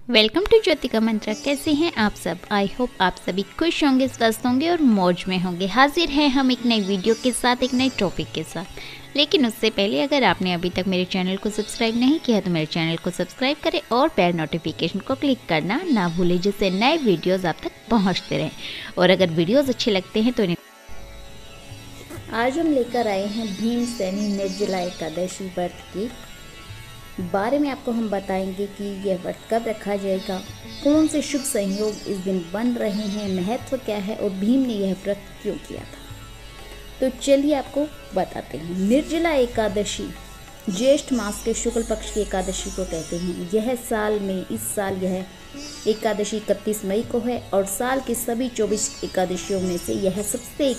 Welcome to Jyotika मंत्रा। कैसे हैं आप सब? आई होप आप सभी खुश होंगे, स्वस्थ होंगे और मौज में होंगे। हाजिर हैं हम एक नई वीडियो के साथ, एक नए टॉपिक के साथ। लेकिन उससे पहले अगर आपने अभी तक मेरे चैनल को सब्सक्राइब नहीं किया तो मेरे चैनल को सब्सक्राइब करें और बेल नोटिफिकेशन को क्लिक करना ना भूलें, जिससे नए वीडियोज़ आप तक पहुँचते रहें। और अगर वीडियोज़ अच्छे लगते हैं तो इन्हें आज हम लेकर आए हैं भीमसेनी निर्जला एकादशी व्रत के बारे में। आपको हम बताएंगे कि यह व्रत कब रखा जाएगा, कौन से शुभ संयोग इस दिन बन रहे हैं, महत्व क्या है और भीम ने यह व्रत क्यों किया था। तो चलिए आपको बताते हैं। निर्जला एकादशी ज्येष्ठ मास के शुक्ल पक्ष की एकादशी को कहते हैं। यह इस साल यह एकादशी 31 मई को है और साल की सभी 24 एकादशियों में से यह सबसे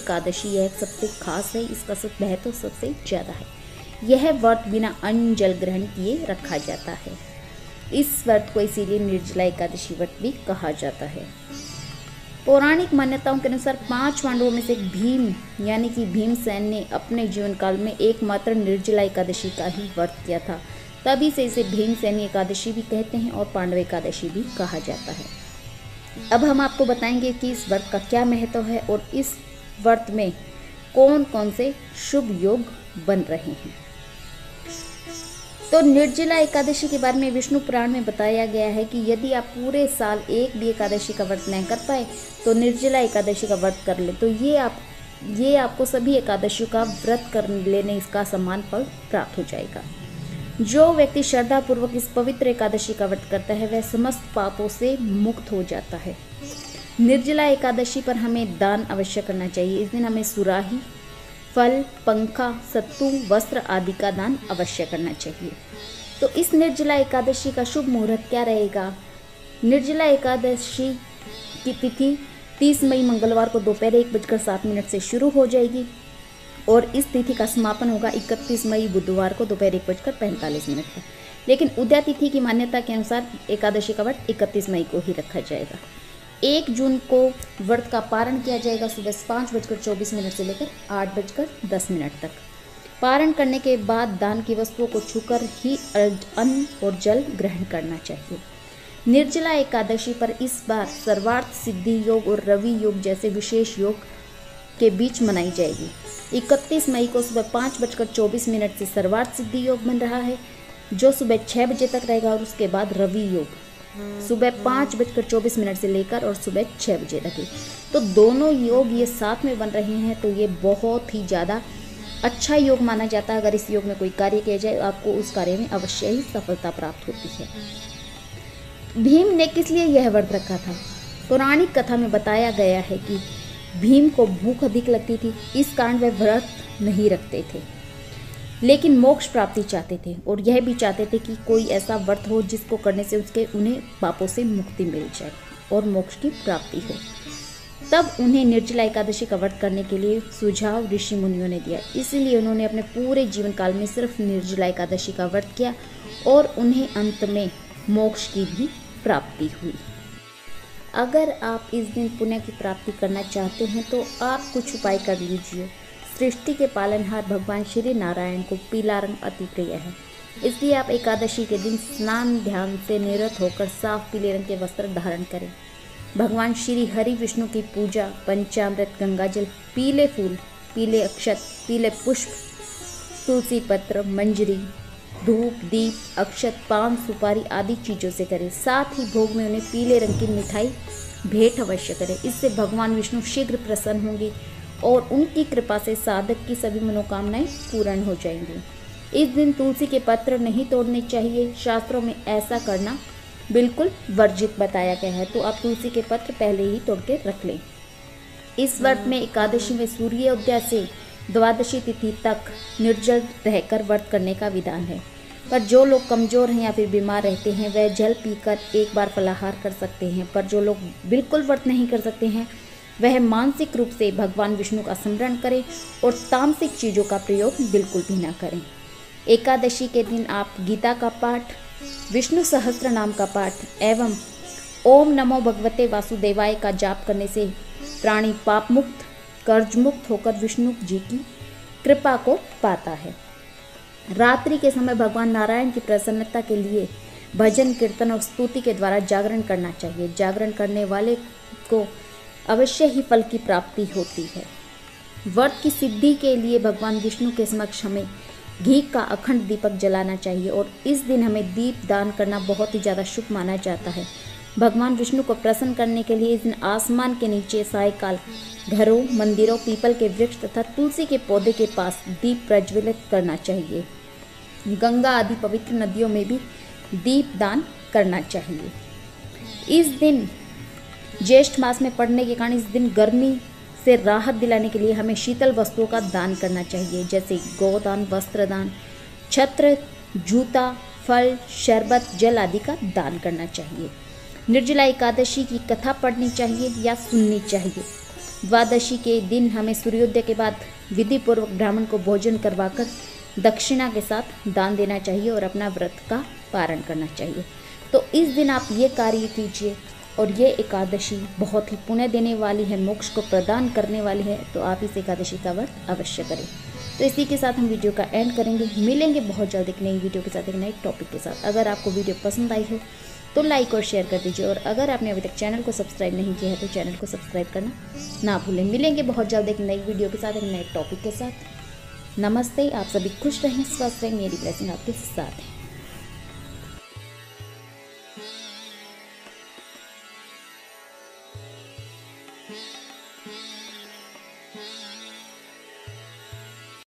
खास है। इसका महत्व सबसे ज़्यादा है। यह व्रत बिना अन्न जल ग्रहण किए रखा जाता है। इस व्रत को इसीलिए निर्जला एकादशी व्रत भी कहा जाता है। पौराणिक मान्यताओं के अनुसार 5 पांडवों में से एक भीम यानी कि भीमसेन ने अपने जीवन काल में एकमात्र निर्जला एकादशी का ही व्रत किया था। तभी से इसे भीमसेनी एकादशी भी कहते हैं और पांडव एकादशी भी कहा जाता है। अब हम आपको बताएंगे कि इस व्रत का क्या महत्व है और इस व्रत में कौन कौन से शुभ योग बन रहे हैं। तो निर्जला एकादशी के बारे में विष्णु पुराण में बताया गया है कि यदि आप पूरे साल एक भी एकादशी का व्रत नहीं कर पाए तो निर्जला एकादशी का व्रत कर ले, तो ये आपको सभी एकादशियों का व्रत कर लेने इसका समान फल प्राप्त हो जाएगा। जो व्यक्ति श्रद्धा पूर्वक इस पवित्र एकादशी का व्रत करता है वह समस्त पापों से मुक्त हो जाता है। निर्जला एकादशी पर हमें दान अवश्य करना चाहिए। इस दिन हमें सुराही, फल, पंखा, सत्तू, वस्त्र आदि का दान अवश्य करना चाहिए। तो इस निर्जला एकादशी का शुभ मुहूर्त क्या रहेगा? निर्जला एकादशी की तिथि 30 मई मंगलवार को दोपहर 1:07 से शुरू हो जाएगी और इस तिथि का समापन होगा 31 मई बुधवार को दोपहर 1:45 पर। लेकिन उदया तिथि की मान्यता के अनुसार एकादशी का व्रत 31 मई को ही रखा जाएगा। 1 जून को व्रत का पारण किया जाएगा सुबह 5:24 से लेकर 8:10 तक। पारण करने के बाद दान की वस्तुओं को छूकर ही अन्न और जल ग्रहण करना चाहिए। निर्जला एकादशी पर इस बार सर्वार्थ सिद्धि योग और रवि योग जैसे विशेष योग के बीच मनाई जाएगी। 31 मई को सुबह 5:24 से सर्वार्थ सिद्धि योग बन रहा है जो सुबह 6 बजे तक रहेगा और उसके बाद रवि योग सुबह 5:24 से लेकर और सुबह 6 बजे तक। तो दोनों योग ये साथ में बन रहे हैं, तो ये बहुत ही ज़्यादा अच्छा योग माना जाता है। अगर इस योग में कोई कार्य किया जाए आपको उस कार्य में अवश्य ही सफलता प्राप्त होती है। भीम ने किस लिए यह व्रत रखा था? पौराणिक कथा में बताया गया है कि भीम को भूख अधिक लगती थी, इस कारण वह व्रत नहीं रखते थे, लेकिन मोक्ष प्राप्ति चाहते थे और यह भी चाहते थे कि कोई ऐसा व्रत हो जिसको करने से उन्हें पापों से मुक्ति मिल जाए और मोक्ष की प्राप्ति हो। तब उन्हें निर्जला एकादशी का व्रत करने के लिए सुझाव ऋषि मुनियों ने दिया। इसीलिए उन्होंने अपने पूरे जीवन काल में सिर्फ निर्जला एकादशी का व्रत किया और उन्हें अंत में मोक्ष की भी प्राप्ति हुई। अगर आप इस दिन पुण्य की प्राप्ति करना चाहते हैं तो आप कुछ उपाय कर लीजिए। सृष्टि के पालनहार भगवान श्री नारायण को पीला रंग अति प्रिय है, इसलिए आप एकादशी के दिन स्नान ध्यान से निरत होकर साफ पीले रंग के वस्त्र धारण करें। भगवान श्री हरि विष्णु की पूजा, पंचामृत, गंगाजल, पीले फूल, पीले अक्षत, पीले पुष्प, तुलसी पत्र, मंजरी, धूप, दीप, अक्षत, पान, सुपारी आदि चीज़ों से करें। साथ ही भोग में उन्हें पीले रंग की मिठाई भेंट अवश्य करें। इससे भगवान विष्णु शीघ्र प्रसन्न होंगे और उनकी कृपा से साधक की सभी मनोकामनाएं पूर्ण हो जाएंगी। इस दिन तुलसी के पत्र नहीं तोड़ने चाहिए। शास्त्रों में ऐसा करना बिल्कुल वर्जित बताया गया है, तो आप तुलसी के पत्र पहले ही तोड़ के रख लें। इस व्रत में एकादशी में सूर्योदय से द्वादशी तिथि तक निर्जल रहकर व्रत करने का विधान है, पर जो लोग कमज़ोर हैं या फिर बीमार रहते हैं वह जल पीकर एक बार फलाहार कर सकते हैं। पर जो लोग बिल्कुल व्रत नहीं कर सकते हैं वह मानसिक रूप से भगवान विष्णु का स्मरण करें और तामसिक चीज़ों का प्रयोग बिल्कुल भी ना करें। एकादशी के दिन आप गीता का पाठ, विष्णु सहस्त्र नाम का पाठ एवं ओम नमो भगवते वासुदेवाय का जाप करने से प्राणी पाप मुक्त, कर्ज मुक्त होकर विष्णु जी की कृपा को पाता है। रात्रि के समय भगवान नारायण की प्रसन्नता के लिए भजन कीर्तन और स्तुति के द्वारा जागरण करना चाहिए। जागरण करने वाले को अवश्य ही फल की प्राप्ति होती है। व्रत की सिद्धि के लिए भगवान विष्णु के समक्ष हमें घी का अखंड दीपक जलाना चाहिए और इस दिन हमें दीप दान करना बहुत ही ज़्यादा शुभ माना जाता है। भगवान विष्णु को प्रसन्न करने के लिए इस दिन आसमान के नीचे सायकाल घरों, मंदिरों, पीपल के वृक्ष तथा तुलसी के पौधे के पास दीप प्रज्वलित करना चाहिए। गंगा आदि पवित्र नदियों में भी दीप दान करना चाहिए। इस दिन ज्येष्ठ मास में पड़ने के कारण इस दिन गर्मी से राहत दिलाने के लिए हमें शीतल वस्तुओं का दान करना चाहिए, जैसे गोदान, वस्त्रदान, छत्र, जूता, फल, शरबत, जल आदि का दान करना चाहिए। निर्जला एकादशी की कथा पढ़नी चाहिए या सुननी चाहिए। द्वादशी के दिन हमें सूर्योदय के बाद विधि पूर्वक ब्राह्मण को भोजन करवाकर दक्षिणा के साथ दान देना चाहिए और अपना व्रत का पारण करना चाहिए। तो इस दिन आप ये कार्य कीजिए और ये एकादशी बहुत ही पुण्य देने वाली है, मोक्ष को प्रदान करने वाली है। तो आप इस एकादशी का व्रत अवश्य करें। तो इसी के साथ हम वीडियो का एंड करेंगे। मिलेंगे बहुत जल्द एक नई वीडियो के साथ, एक नए टॉपिक के साथ। अगर आपको वीडियो पसंद आई हो तो लाइक और शेयर कर दीजिए और अगर आपने अभी तक चैनल को सब्सक्राइब नहीं किया है तो चैनल को सब्सक्राइब करना ना भूलें। मिलेंगे बहुत जल्द एक नई वीडियो के साथ, एक नए टॉपिक के साथ। नमस्ते। आप सभी खुश रहें, स्वस्थ रहें। मेरी ब्लेसिंग आपके साथ है।